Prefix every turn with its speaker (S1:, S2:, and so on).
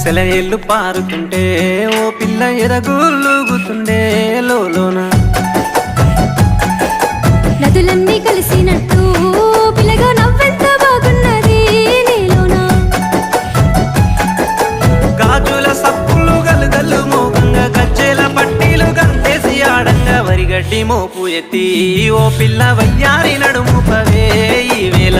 S1: సెలయేళ్ళు పారుతుంటే ఓ పిల్ల ఎదగులుగుతుండే లోన
S2: నదులన్నీ కలిసినట్టు పిల్లగా నవ్వెంత బాగున్నది నీలోనా
S1: గాజుల సప్పులు గలుగల్లు మోగంగా గజ్జెల పట్టీలు గంతేసి ఆడంగా వరిగడ్డి మోపు ఎత్తి ఓ పిల్ల వయ్యారి నడుము పవే ఈ వేళ